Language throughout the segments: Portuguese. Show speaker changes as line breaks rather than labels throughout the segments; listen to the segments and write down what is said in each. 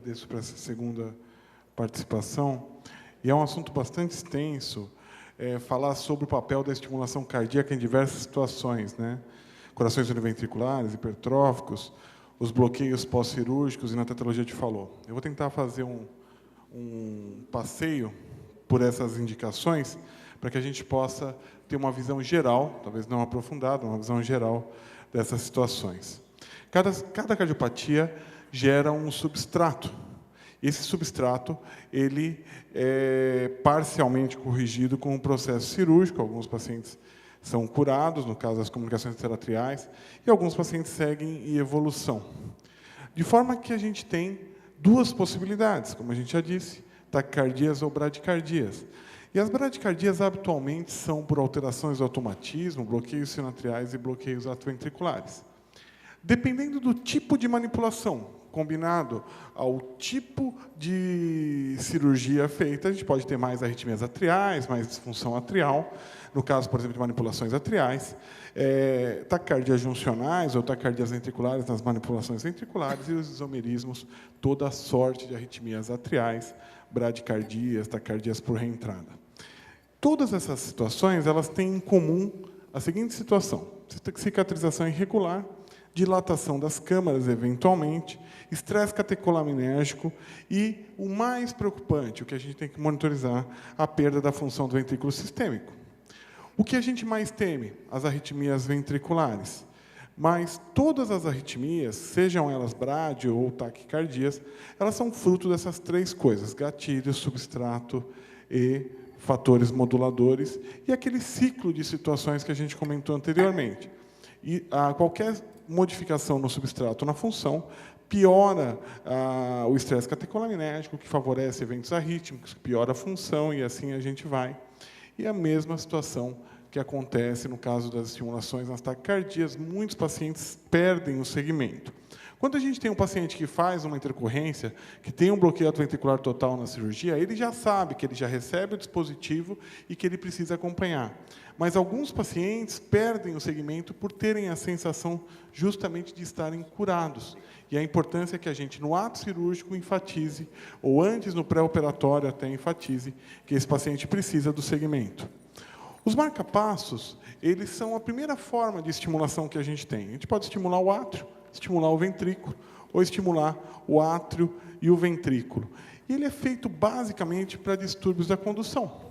agradeço por essa segunda participação. E é um assunto bastante extenso, falar sobre o papel da estimulação cardíaca em diversas situações, né? Corações univentriculares, hipertróficos, os bloqueios pós-cirúrgicos e na tetralogia de Fallot. Eu vou tentar fazer um passeio por essas indicações para que a gente possa ter uma visão geral, talvez não aprofundada, uma visão geral dessas situações. Cada cardiopatia gera um substrato. Esse substrato ele é parcialmente corrigido com um processo cirúrgico. Alguns pacientes são curados, no caso das comunicações interatriais, e alguns pacientes seguem em evolução. De forma que a gente tem duas possibilidades, como a gente já disse, taquicardias ou bradicardias. E as bradicardias habitualmente são por alterações do automatismo, bloqueios sinoatriais e bloqueios atrioventriculares. Dependendo do tipo de manipulação, combinado ao tipo de cirurgia feita, a gente pode ter mais arritmias atriais, mais disfunção atrial, no caso, por exemplo, de manipulações atriais, taquicardias juncionais ou taquicardias ventriculares nas manipulações ventriculares e os isomerismos, toda a sorte de arritmias atriais, bradicardias, taquicardias por reentrada. Todas essas situações elas têm em comum a seguinte situação: cicatrização irregular, dilatação das câmaras, eventualmente, estresse catecolinérgico e, o mais preocupante, o que a gente tem que monitorizar, a perda da função do ventrículo sistêmico. O que a gente mais teme? As arritmias ventriculares. Mas todas as arritmias, sejam elas brádio ou taquicardias, elas são fruto dessas três coisas: gatilho, substrato e fatores moduladores, e aquele ciclo de situações que a gente comentou anteriormente. E qualquer modificação no substrato na função piora o estresse catecolinérgico, que favorece eventos arrítmicos, que piora a função, e assim a gente vai. E a mesma situação que acontece no caso das estimulações nas taquicardias, muitos pacientes perdem o segmento. Quando a gente tem um paciente que faz uma intercorrência, que tem um bloqueio atrioventricular total na cirurgia, ele já sabe que ele já recebe o dispositivo e que ele precisa acompanhar. Mas alguns pacientes perdem o segmento por terem a sensação justamente de estarem curados. E a importância é que a gente, no ato cirúrgico, enfatize, ou antes, no pré-operatório, até enfatize, que esse paciente precisa do segmento. Os marcapassos, eles são a primeira forma de estimulação que a gente tem. A gente pode estimular o átrio, estimular o ventrículo, ou estimular o átrio e o ventrículo. E ele é feito basicamente para distúrbios da condução.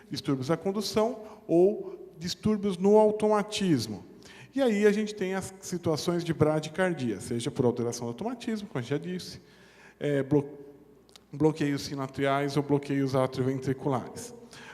Distúrbios da condução ou distúrbios no automatismo. E aí a gente tem as situações de bradicardia, seja por alteração do automatismo, como a gente já disse, bloqueios sinoatriais ou bloqueios atrioventriculares.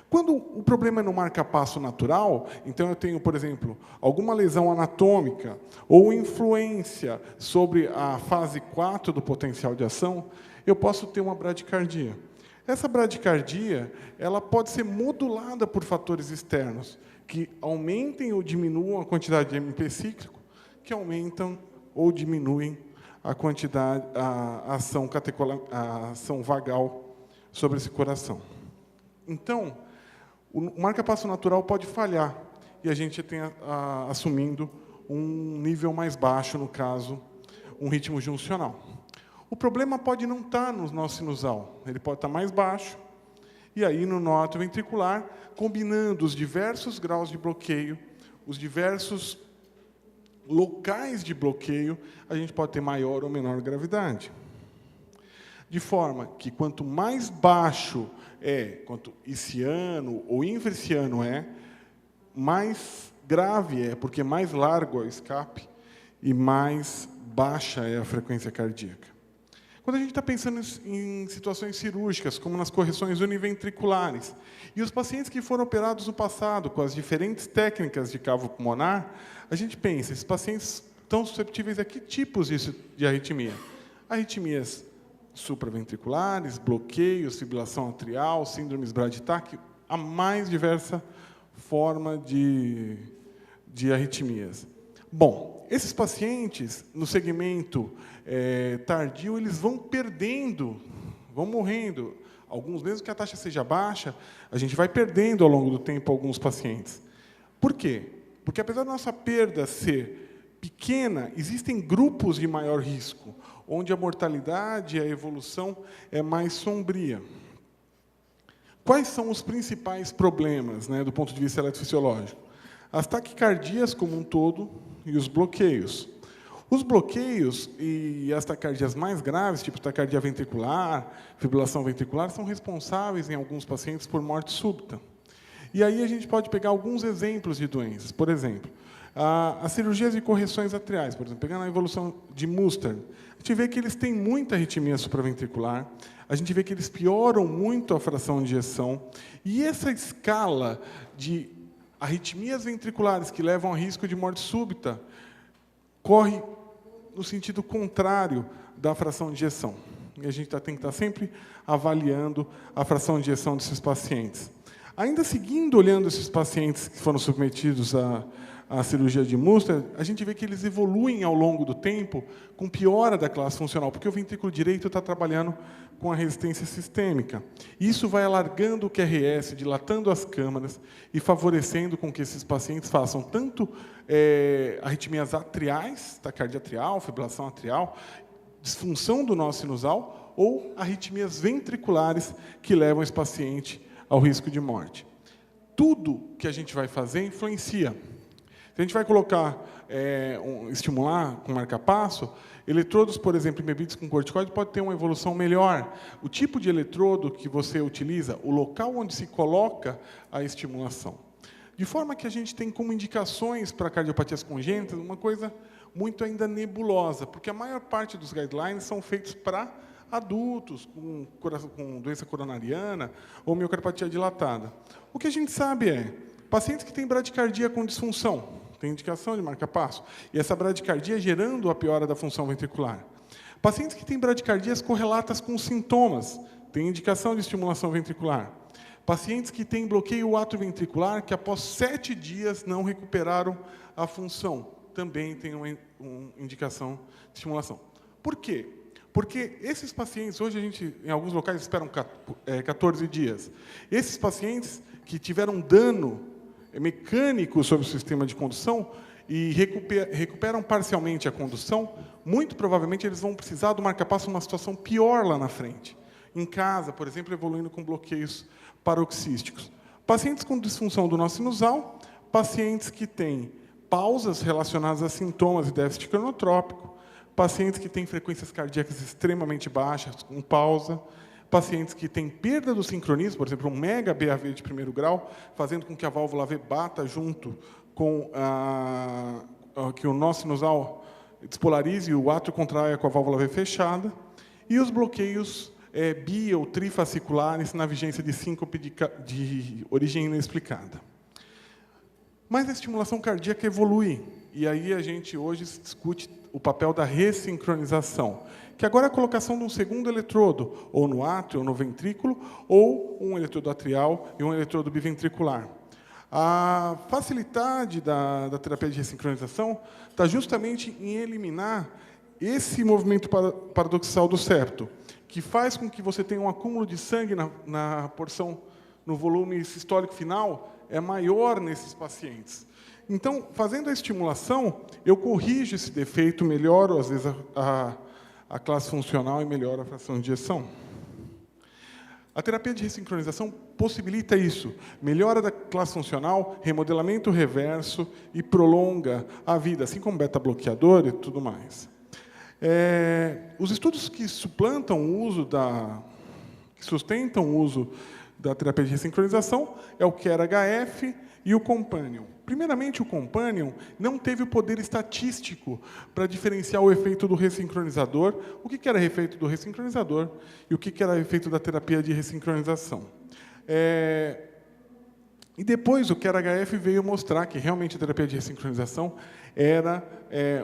Quando o problema é no marcapasso natural, então eu tenho, por exemplo, alguma lesão anatômica ou influência sobre a fase 4 do potencial de ação, eu posso ter uma bradicardia. Essa bradicardia ela pode ser modulada por fatores externos, que aumentem ou diminuam a quantidade de MP cíclico, que aumentam ou diminuem a quantidade, a ação vagal sobre esse coração. Então, o marcapasso natural pode falhar e a gente tem assumindo um nível mais baixo, no caso, um ritmo juncional. O problema pode não estar no nó sinusal, ele pode estar mais baixo, e aí no nó atrioventricular, combinando os diversos graus de bloqueio, os diversos locais de bloqueio, a gente pode ter maior ou menor gravidade. De forma que quanto mais baixo quanto iciano ou infriciano mais grave porque mais largo é o escape e mais baixa é a frequência cardíaca. Quando a gente está pensando em situações cirúrgicas, como nas correções univentriculares, e os pacientes que foram operados no passado com as diferentes técnicas de cavo pulmonar, a gente pensa, esses pacientes estão susceptíveis a que tipos de arritmia? Arritmias supraventriculares, bloqueios, fibrilação atrial, síndromes braditáquio, a mais diversa forma de arritmias. Bom, esses pacientes, no segmento tardio, eles vão perdendo, vão morrendo. Alguns, mesmo que a taxa seja baixa, a gente vai perdendo ao longo do tempo alguns pacientes. Por quê? Porque, apesar da nossa perda ser pequena, existem grupos de maior risco. onde a mortalidade e a evolução é mais sombria. Quais são os principais problemas, né, do ponto de vista eletrofisiológico? As taquicardias como um todo e os bloqueios. Os bloqueios e as taquicardias mais graves, tipo taquicardia ventricular, fibrilação ventricular, são responsáveis, em alguns pacientes, por morte súbita. E aí a gente pode pegar alguns exemplos de doenças. Por exemplo, as cirurgias de correções atriais, por exemplo, pegando a evolução de Mustard, a gente vê que eles têm muita arritmia supraventricular, a gente vê que eles pioram muito a fração de ejeção, e essa escala de arritmias ventriculares que levam a risco de morte súbita corre no sentido contrário da fração de ejeção. E a gente tem que estar sempre avaliando a fração de ejeção desses pacientes. Ainda seguindo olhando esses pacientes que foram submetidos à cirurgia de Mustard, a gente vê que eles evoluem ao longo do tempo com piora da classe funcional, porque o ventrículo direito está trabalhando com a resistência sistêmica. Isso vai alargando o QRS, dilatando as câmaras e favorecendo com que esses pacientes façam tanto arritmias atriais, taquicardia atrial, fibrilação atrial, disfunção do nó sinusal, ou arritmias ventriculares que levam esse paciente ao risco de morte. Tudo que a gente vai fazer influencia. Se a gente vai colocar, estimular com marca-passo, eletrodos, por exemplo, embebidos com corticoide, pode ter uma evolução melhor. O tipo de eletrodo que você utiliza, o local onde se coloca a estimulação. De forma que a gente tem como indicações para cardiopatias congênitas uma coisa muito ainda nebulosa, porque a maior parte dos guidelines são feitos para adultos com doença coronariana ou miocardiopatia dilatada. O que a gente sabe é, pacientes que têm bradicardia com disfunção, tem indicação de marca-passo, e essa bradicardia gerando a piora da função ventricular. Pacientes que têm bradicardias correlatas com sintomas, tem indicação de estimulação ventricular. Pacientes que têm bloqueio atrioventricular, que após 7 dias não recuperaram a função, também tem uma indicação de estimulação. Por quê? Porque esses pacientes, hoje a gente, em alguns locais, esperam 14 dias. Esses pacientes que tiveram dano mecânico sobre o sistema de condução e recuperam parcialmente a condução, muito provavelmente eles vão precisar do marca-passo numa situação pior lá na frente. Em casa, por exemplo, evoluindo com bloqueios paroxísticos. Pacientes com disfunção do nó sinusal, pacientes que têm pausas relacionadas a sintomas de déficit cronotrópico, pacientes que têm frequências cardíacas extremamente baixas, com pausa, pacientes que têm perda do sincronismo, por exemplo, um mega BAV de primeiro grau, fazendo com que a válvula V bata junto com que o nó sinusal despolarize e o átrio contraia com a válvula V fechada, e os bloqueios bi- ou trifasciculares na vigência de síncope de origem inexplicada. Mas a estimulação cardíaca evolui, e aí a gente hoje discute o papel da ressincronização, que agora é a colocação de um segundo eletrodo, ou no átrio, ou no ventrículo, ou um eletrodo atrial e um eletrodo biventricular. A facilidade da terapia de ressincronização está justamente em eliminar esse movimento paradoxal do septo, que faz com que você tenha um acúmulo de sangue na porção, no volume sistólico final, é maior nesses pacientes. Então, fazendo a estimulação, eu corrijo esse defeito, melhoro, às vezes, a classe funcional e melhoro a fração de ejeção. A terapia de ressincronização possibilita isso, melhora da classe funcional, remodelamento reverso e prolonga a vida, assim como beta-bloqueador e tudo mais. Os estudos que suplantam o uso que sustentam o uso da terapia de ressincronização é o CARE-HF e o Companion. Primeiramente, o Companion não teve o poder estatístico para diferenciar o efeito do ressincronizador, o que era efeito do ressincronizador e o que era efeito da terapia de ressincronização. E depois o CARE-HF veio mostrar que realmente a terapia de ressincronização era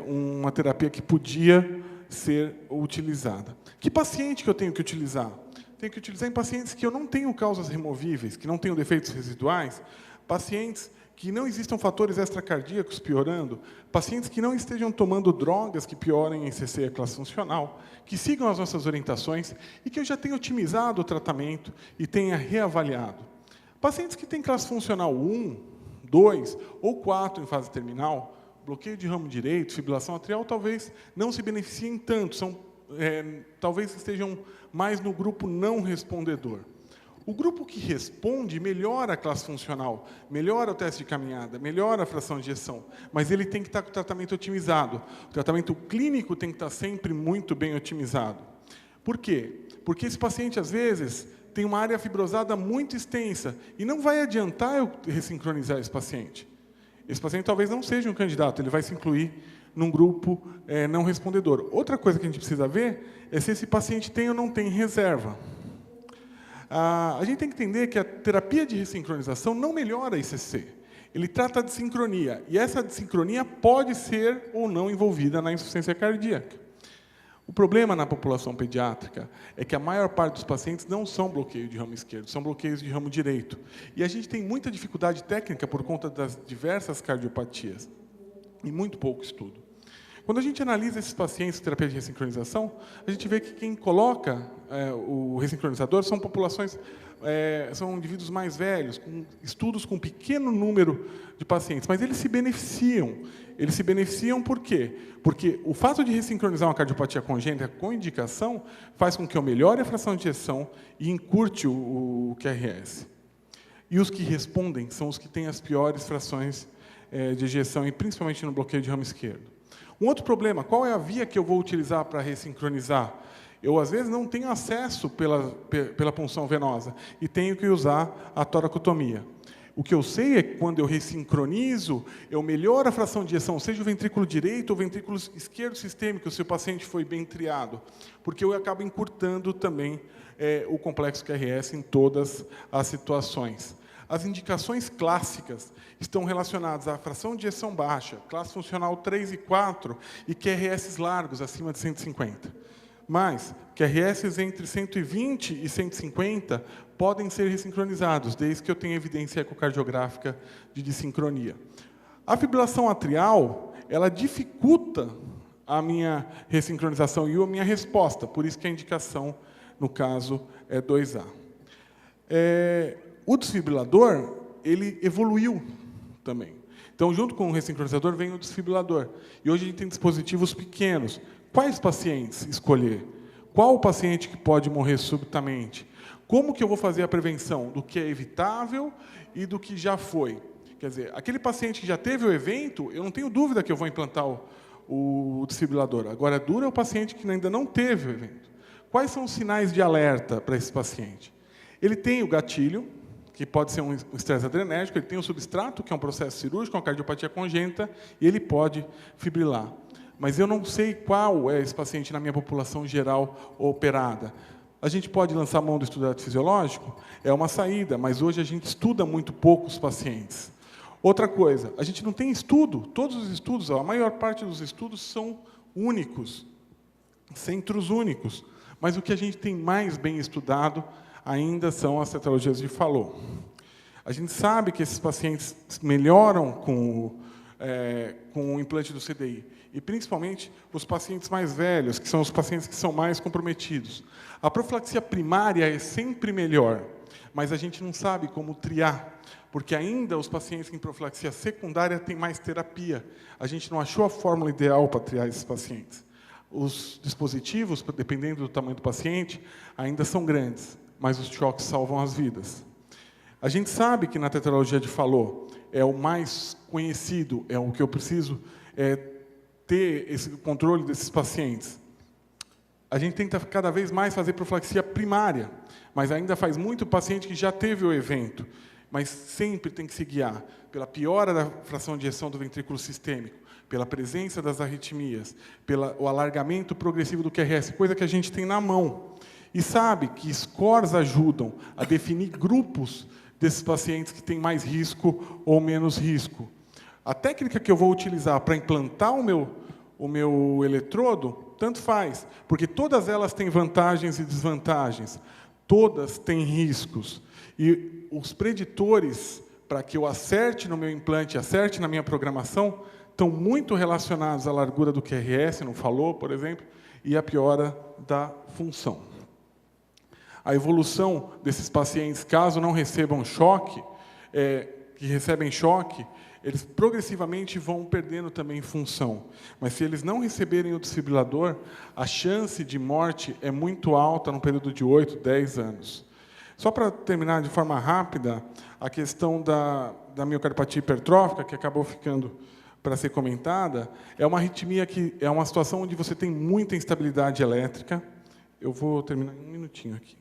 uma terapia que podia ser utilizada. Que paciente que eu tenho que utilizar? Tenho que utilizar em pacientes que eu não tenho causas removíveis, que não tenham defeitos residuais, pacientes que não existam fatores extracardíacos piorando, pacientes que não estejam tomando drogas que piorem em CC e a classe funcional, que sigam as nossas orientações e que eu já tenha otimizado o tratamento e tenha reavaliado. Pacientes que têm classe funcional 1, 2 ou 4 em fase terminal, bloqueio de ramo direito, fibrilação atrial, talvez não se beneficiem tanto, são talvez estejam mais no grupo não respondedor. O grupo que responde melhora a classe funcional, melhora o teste de caminhada, melhora a fração de ejeção, mas ele tem que estar com o tratamento otimizado. O tratamento clínico tem que estar sempre muito bem otimizado. Por quê? Porque esse paciente, às vezes, tem uma área fibrosada muito extensa e não vai adiantar eu ressincronizar esse paciente. Esse paciente talvez não seja um candidato, ele vai se incluir num grupo não respondedor. Outra coisa que a gente precisa ver é se esse paciente tem ou não tem reserva. A gente tem que entender que a terapia de ressincronização não melhora a ICC. Ele trata de sincronia, e essa sincronia pode ser ou não envolvida na insuficiência cardíaca. O problema na população pediátrica é que a maior parte dos pacientes não são bloqueio de ramo esquerdo, são bloqueios de ramo direito. E a gente tem muita dificuldade técnica por conta das diversas cardiopatias, e muito pouco estudo. Quando a gente analisa esses pacientes de terapia de ressincronização, a gente vê que quem coloca o ressincronizador são populações, são indivíduos mais velhos, com estudos com pequeno número de pacientes, mas eles se beneficiam. Eles se beneficiam por quê? Porque o fato de ressincronizar uma cardiopatia congênita com indicação faz com que eu melhore a fração de ejeção e encurte o QRS. E os que respondem são os que têm as piores frações de ejeção, e principalmente no bloqueio de ramo esquerdo. Um outro problema, qual é a via que eu vou utilizar para ressincronizar? Eu, às vezes, não tenho acesso pela punção venosa e tenho que usar a toracotomia. O que eu sei é que, quando eu ressincronizo, eu melhoro a fração de ejeção, seja o ventrículo direito ou o ventrículo esquerdo sistêmico, se o paciente foi bem triado, porque eu acabo encurtando também o complexo QRS em todas as situações. As indicações clássicas estão relacionadas à fração de ejeção baixa, classe funcional 3 e 4 e QRS largos, acima de 150. Mas QRS entre 120 e 150 podem ser ressincronizados, desde que eu tenha evidência ecocardiográfica de dissincronia. A fibrilação atrial, ela dificulta a minha ressincronização e a minha resposta, por isso que a indicação, no caso, é 2A. O desfibrilador, ele evoluiu também. Então, junto com o ressincronizador, vem o desfibrilador. E hoje a gente tem dispositivos pequenos. Quais pacientes escolher? Qual o paciente que pode morrer subitamente? Como que eu vou fazer a prevenção do que é evitável e do que já foi? Quer dizer, aquele paciente que já teve o evento, eu não tenho dúvida que eu vou implantar o desfibrilador. Agora, dura é o paciente que ainda não teve o evento. Quais são os sinais de alerta para esse paciente? Ele tem o gatilho, que pode ser um estresse adrenérgico, ele tem o substrato, que é um processo cirúrgico, uma cardiopatia congênita, e ele pode fibrilar. Mas eu não sei qual é esse paciente na minha população geral operada. A gente pode lançar mão do estudo fisiológico? É uma saída, mas hoje a gente estuda muito pouco os pacientes. Outra coisa, a gente não tem estudo, todos os estudos, a maior parte dos estudos são únicos, centros únicos, mas o que a gente tem mais bem estudado ainda são as tetralogias de Fallot. A gente sabe que esses pacientes melhoram com o implante do CDI, e principalmente os pacientes mais velhos, que são os pacientes que são mais comprometidos. A profilaxia primária é sempre melhor, mas a gente não sabe como triar, porque ainda os pacientes em profilaxia secundária têm mais terapia. A gente não achou a fórmula ideal para triar esses pacientes. Os dispositivos, dependendo do tamanho do paciente, ainda são grandes, mas os choques salvam as vidas. A gente sabe que na tetralogia de Fallot é o mais conhecido, é o que eu preciso ter esse controle desses pacientes. A gente tenta cada vez mais fazer profilaxia primária, mas ainda faz muito paciente que já teve o evento, mas sempre tem que se guiar pela piora da fração de ejeção do ventrículo sistêmico, pela presença das arritmias, pelo alargamento progressivo do QRS, coisa que a gente tem na mão. E sabe que scores ajudam a definir grupos desses pacientes que têm mais risco ou menos risco. A técnica que eu vou utilizar para implantar o meu eletrodo, tanto faz, porque todas elas têm vantagens e desvantagens, todas têm riscos. E os preditores para que eu acerte no meu implante, acerte na minha programação, estão muito relacionados à largura do QRS, não falou, por exemplo, e à piora da função. A evolução desses pacientes, caso não recebam choque, que recebem choque, eles progressivamente vão perdendo também função. Mas se eles não receberem o desfibrilador, a chance de morte é muito alta num período de 8, 10 anos. Só para terminar de forma rápida, a questão da miocardiopatia hipertrófica, que acabou ficando para ser comentada, é uma arritmia que é uma situação onde você tem muita instabilidade elétrica. Eu vou terminar em um minutinho aqui.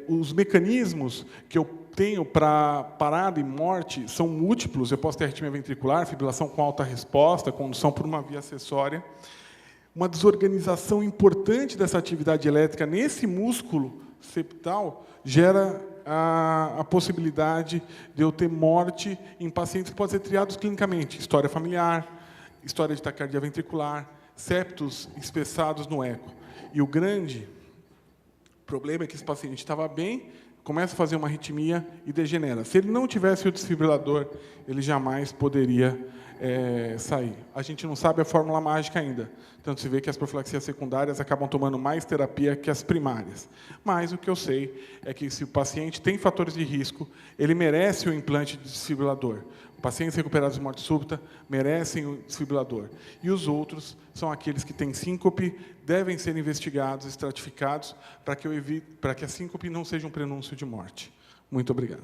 Os mecanismos que eu tenho para parada e morte são múltiplos. Eu posso ter arritmia ventricular, fibrilação com alta resposta, condução por uma via acessória. Uma desorganização importante dessa atividade elétrica nesse músculo septal gera a possibilidade de eu ter morte em pacientes que podem ser triados clinicamente. História familiar, história de taquicardia ventricular, septos espessados no eco. E o grande problema é que esse paciente estava bem, começa a fazer uma arritmia e degenera. Se ele não tivesse o desfibrilador, ele jamais poderia sair. A gente não sabe a fórmula mágica ainda. Tanto se vê que as profilaxias secundárias acabam tomando mais terapia que as primárias. Mas o que eu sei é que, se o paciente tem fatores de risco, ele merece o implante de desfibrilador. Pacientes recuperados de morte súbita merecem o desfibrilador. E os outros são aqueles que têm síncope, devem ser investigados, estratificados, para que a síncope não seja um prenúncio de morte. Muito obrigado.